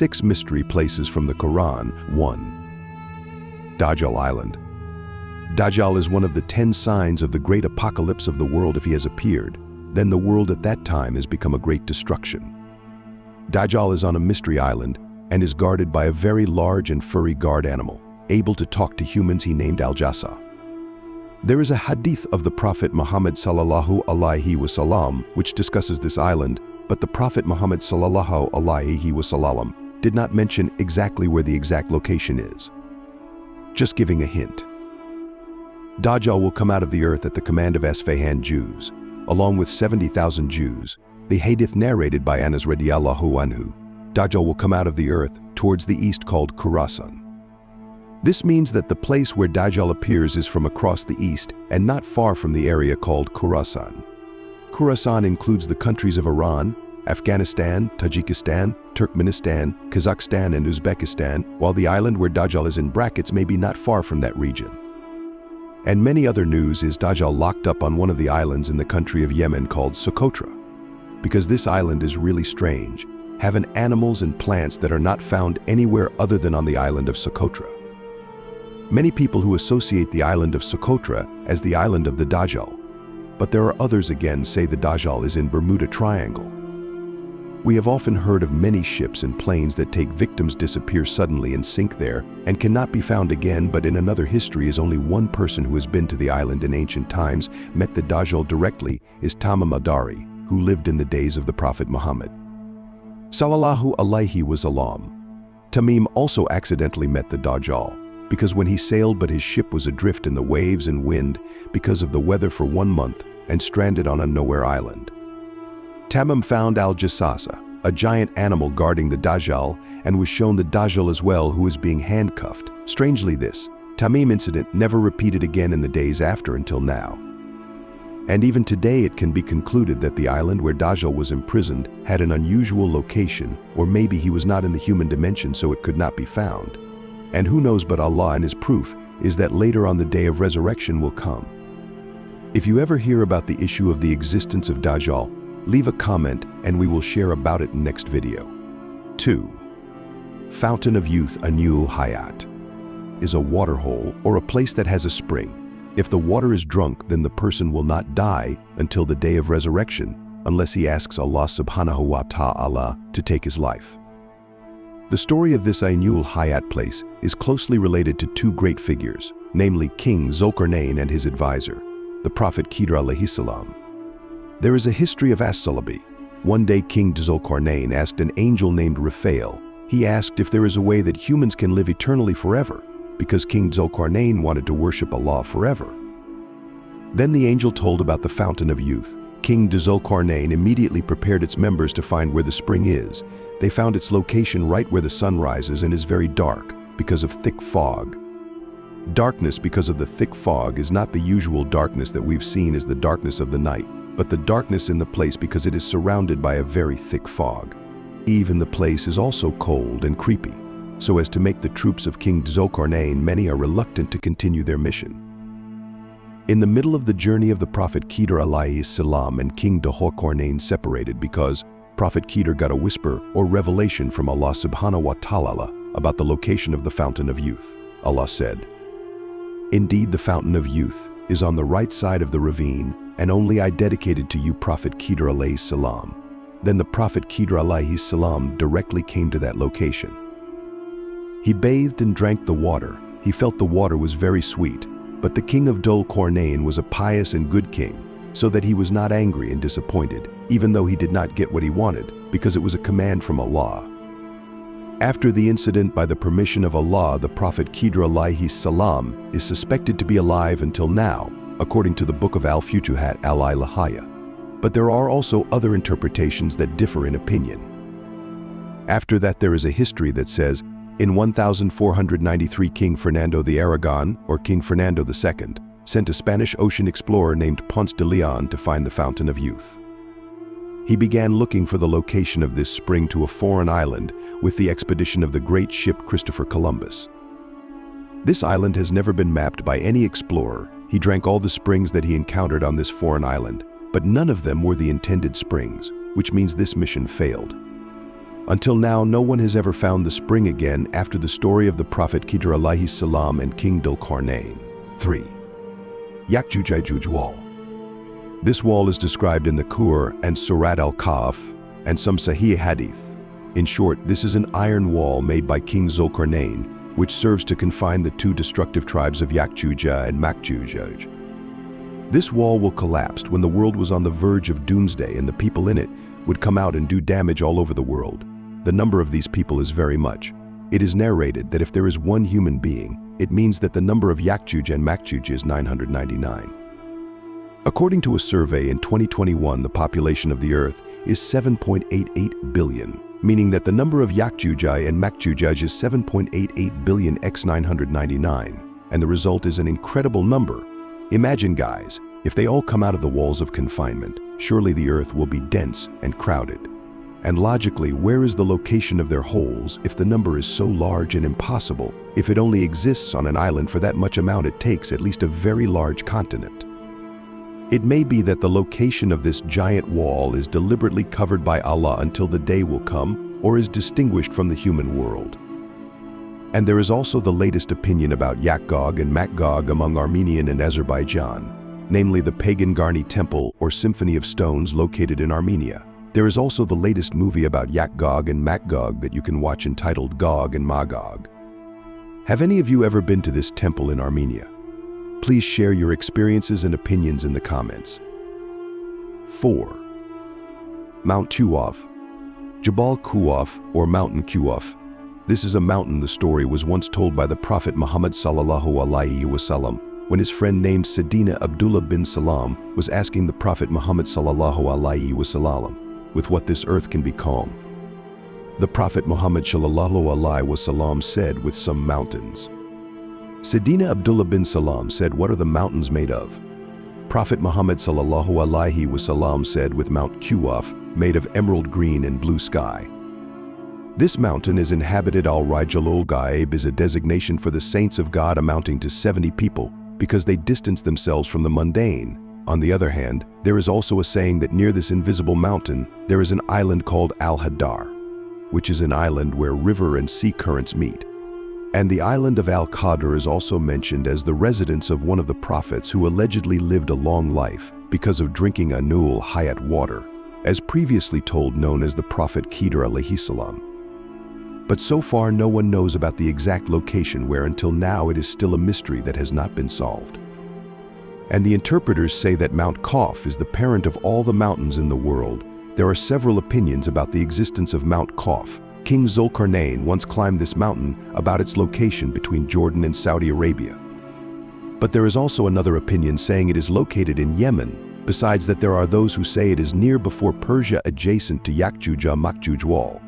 6 mystery places from the Quran. 1. Dajjal Island. Dajjal is one of the 10 signs of the great apocalypse of the world. If he has appeared, then the world at that time has become a great destruction. Dajjal is on a mystery island and is guarded by a very large and furry guard animal, able to talk to humans he named Al-Jassa. There is a hadith of the Prophet Muhammad sallallahu alaihi wasallam which discusses this island, but the Prophet Muhammad sallallahu alaihi wasallam did not mention exactly where the exact location is. Just giving a hint. Dajjal will come out of the earth at the command of Isfahan Jews, along with 70,000 Jews. The hadith narrated by Anas radiallahu anhu. Dajjal will come out of the earth towards the east called Khurasan. This means that the place where Dajjal appears is from across the east and not far from the area called Khurasan. Khurasan includes the countries of Iran, Afghanistan, Tajikistan, Turkmenistan, Kazakhstan, and Uzbekistan, while the island where Dajjal is in brackets may be not far from that region. And many other news is Dajjal locked up on one of the islands in the country of Yemen called Socotra, because this island is really strange, having animals and plants that are not found anywhere other than on the island of Socotra. Many people who associate the island of Socotra as the island of the Dajjal, but there are others again say the Dajjal is in Bermuda Triangle. We have often heard of many ships and planes that take victims disappear suddenly and sink there and cannot be found again, but in another history is only one person who has been to the island in ancient times, met the Dajjal directly, is Tamim ad-Dari, who lived in the days of the Prophet Muhammad sallallahu alaihi wasallam. Tamim also accidentally met the Dajjal, because when he sailed but his ship was adrift in the waves and wind because of the weather for 1 month and stranded on a nowhere island. Tamim found Al-Jassasa, a giant animal guarding the Dajjal, and was shown the Dajjal as well, who was being handcuffed. Strangely, this Tamim incident never repeated again in the days after until now. And even today it can be concluded that the island where Dajjal was imprisoned had an unusual location, or maybe he was not in the human dimension so it could not be found. And who knows, but Allah, and his proof is that later on the day of resurrection will come. If you ever hear about the issue of the existence of Dajjal, leave a comment and we will share about it in next video. 2. Fountain of Youth Ainul Hayat is a waterhole or a place that has a spring. If the water is drunk, then the person will not die until the day of resurrection, unless he asks Allah subhanahu wa ta'ala to take his life. The story of this Ainul Hayat place is closely related to 2 great figures, namely King Zulkarnain and his advisor, the Prophet Khidr alayhi salam. There is a history of As-Salabi. One day King Zulkarnain asked an angel named Raphael. He asked if there is a way that humans can live eternally forever, because King Zulkarnain wanted to worship Allah forever. Then the angel told about the Fountain of Youth. King Zulkarnain immediately prepared its members to find where the spring is. They found its location right where the sun rises and is very dark because of thick fog. Darkness because of the thick fog is not the usual darkness that we've seen as the darkness of the night, but the darkness in the place because it is surrounded by a very thick fog. Even the place is also cold and creepy, so as to make the troops of King Zulkarnain, many are reluctant to continue their mission. In the middle of the journey of the Prophet Khidr alayhi salam and King Zulkarnain separated because Prophet Khidr got a whisper or revelation from Allah subhanahu wa ta'ala about the location of the Fountain of Youth. Allah said, "Indeed, the Fountain of Youth is on the right side of the ravine, and only I dedicated to you Prophet Khidr alayhi salam." Then the Prophet Khidr alayhi salam directly came to that location. He bathed and drank the water. He felt the water was very sweet, but the king of Zulkarnain was a pious and good king, so that he was not angry and disappointed, even though he did not get what he wanted, because it was a command from Allah. After the incident, by the permission of Allah, the Prophet Khidr alayhi salam is suspected to be alive until now, according to the book of Al-Futuhat al-Ilahiyya. But there are also other interpretations that differ in opinion. After that, there is a history that says, in 1493 King Fernando the Aragon, or King Fernando II, sent a Spanish ocean explorer named Ponce de Leon to find the Fountain of Youth. He began looking for the location of this spring to a foreign island with the expedition of the great ship Christopher Columbus. This island has never been mapped by any explorer. He drank all the springs that he encountered on this foreign island, but none of them were the intended springs, which means this mission failed. Until now, no one has ever found the spring again after the story of the Prophet Khidr alayhi salam and King Dhul-Qarnayn. 3. Yakjuj Wall. This wall is described in the Qur'an and Surat al-Kahf and some Sahih hadith. In short, this is an iron wall made by King Dhul-Qarnayn, which serves to confine the two destructive tribes of Yakjuj and Makjuj. This wall will collapse when the world was on the verge of doomsday and the people in it would come out and do damage all over the world. The number of these people is very much. It is narrated that if there is one human being, it means that the number of Yakjuj and Makjuj is 999. According to a survey in 2021, the population of the Earth is 7.88 billion, meaning that the number of Yakjuj and Makjuj is 7.88 billion x 999, and the result is an incredible number. Imagine, guys, if they all come out of the walls of confinement, surely the Earth will be dense and crowded. And logically, where is the location of their holes if the number is so large and impossible? If it only exists on an island for that much amount, it takes at least a very large continent. It may be that the location of this giant wall is deliberately covered by Allah until the day will come, or is distinguished from the human world. And there is also the latest opinion about Yakgog and Makgog among Armenian and Azerbaijan, namely the pagan Garni Temple or Symphony of Stones located in Armenia. There is also the latest movie about Yakgog and Makgog that you can watch entitled Gog and Magog. Have any of you ever been to this temple in Armenia? Please share your experiences and opinions in the comments. 4. Mount Quof. Jabal Quof or Mountain Quof. This is a mountain the story was once told by the Prophet Muhammad sallallahu alaihi wasallam when his friend named Sayyidina Abdullah bin Salam was asking the Prophet Muhammad sallallahu alaihi wasallam with what this earth can be calm. The Prophet Muhammad sallallahu alaihi wasallam said, with some mountains. Sayyidina Abdullah bin Salam said, what are the mountains made of? Prophet Muhammad sallallahu alaihi wasallam said, with Mount Quof, made of emerald green and blue sky. This mountain is inhabited. Al-Rijal Ghaib is a designation for the saints of God amounting to 70 people because they distance themselves from the mundane. On the other hand, there is also a saying that near this invisible mountain, there is an island called Al-Hadar, which is an island where river and sea currents meet. And the island of Al-Qadr is also mentioned as the residence of one of the prophets who allegedly lived a long life because of drinking Anul Hayat water, as previously told, known as the Prophet Khidr alayhi salam. But so far no one knows about the exact location where until now it is still a mystery that has not been solved. And the interpreters say that Mount Quof is the parent of all the mountains in the world. There are several opinions about the existence of Mount Quof. King Dhul-Qarnayn once climbed this mountain about its location between Jordan and Saudi Arabia. But there is also another opinion saying it is located in Yemen, besides that there are those who say it is near before Persia adjacent to Yakjuj-Makjuj wall.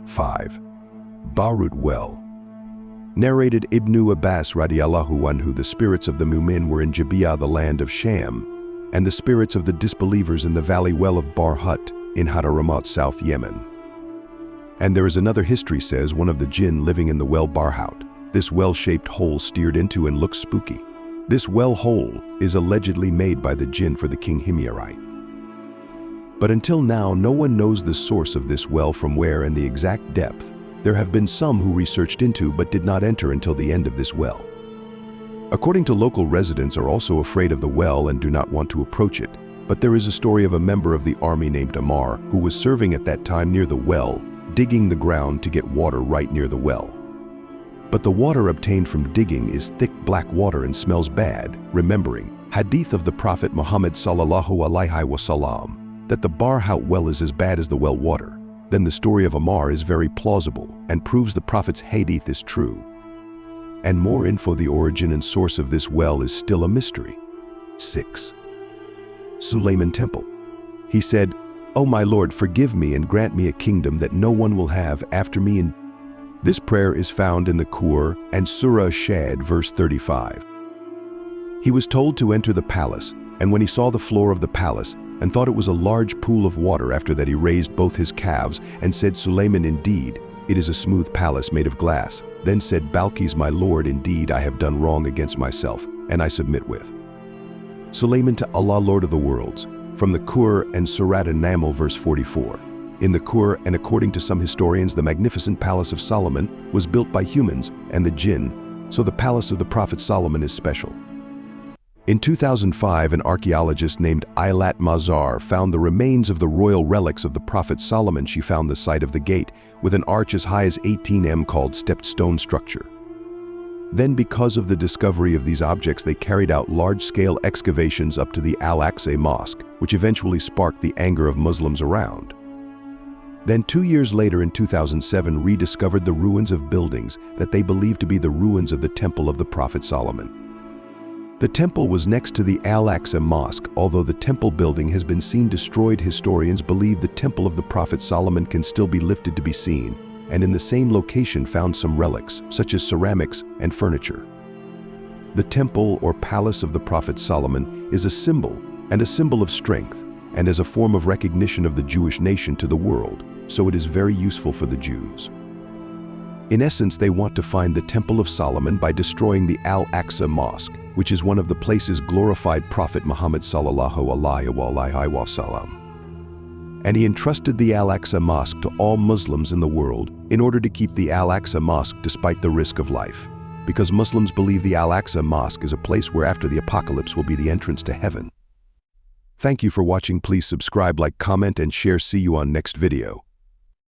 5. Barut Well. Narrated Ibn Abbas radiallahu anhu, the spirits of the Mu'min were in Jabiyah, the land of Sham, and the spirits of the disbelievers in the valley well of Barhut in Hadramaut, South Yemen. And there is another history says one of the jinn living in the well Barhut. This well-shaped hole steered into and looks spooky. This well hole is allegedly made by the jinn for the king Himyarite. But until now, no one knows the source of this well from where and the exact depth. There have been some who researched into but did not enter until the end of this well. According to local residents are also afraid of the well and do not want to approach it. But there is a story of a member of the army named Amar who was serving at that time near the well, digging the ground to get water right near the well. But the water obtained from digging is thick black water and smells bad, remembering hadith of the Prophet Muhammad sallallahu alaihi wasallam that the Barhut well is as bad as the well water. Then the story of Amar is very plausible and proves the Prophet's hadith is true. And more info, the origin and source of this well is still a mystery. 6. Suleiman Temple. He said, "O my Lord, forgive me and grant me a kingdom that no one will have after me." And this prayer is found in the Qur'an and Surah Shad, verse 35. He was told to enter the palace, and when he saw the floor of the palace and thought it was a large pool of water, after that he raised both his calves and said, "Suleiman, indeed, it is a smooth palace made of glass." Then said Balkis, "My Lord, indeed I have done wrong against myself, and I submit with Suleiman to Allah, Lord of the worlds." From the Qur'an and Surat An-Naml, verse 44. in the Qur'an, and according to some historians, the magnificent Palace of Solomon was built by humans and the jinn, so the Palace of the Prophet Solomon is special. In 2005, an archaeologist named Eilat Mazar found the remains of the royal relics of the Prophet Solomon. She found the site of the gate with an arch as high as 18 m called stepped stone structure. Then, because of the discovery of these objects, they carried out large-scale excavations up to the Al-Aqsa Mosque, which eventually sparked the anger of Muslims around. Then 2 years later, in 2007, rediscovered the ruins of buildings that they believed to be the ruins of the Temple of the Prophet Solomon. The temple was next to the Al-Aqsa Mosque. Although the temple building has been seen destroyed, historians believe the Temple of the Prophet Solomon can still be lifted to be seen, and in the same location found some relics, such as ceramics and furniture. The temple or palace of the Prophet Solomon is a symbol of strength, and as a form of recognition of the Jewish nation to the world, so it is very useful for the Jews. In essence, they want to find the Temple of Solomon by destroying the Al-Aqsa Mosque, which is one of the places glorified Prophet Muhammad sallallahu alaihi wasallam. And he entrusted the Al-Aqsa Mosque to all Muslims in the world in order to keep the Al-Aqsa Mosque despite the risk of life, because Muslims believe the Al-Aqsa Mosque is a place where after the apocalypse will be the entrance to heaven. Thank you for watching. Please subscribe, like, comment, and share. See you on next video.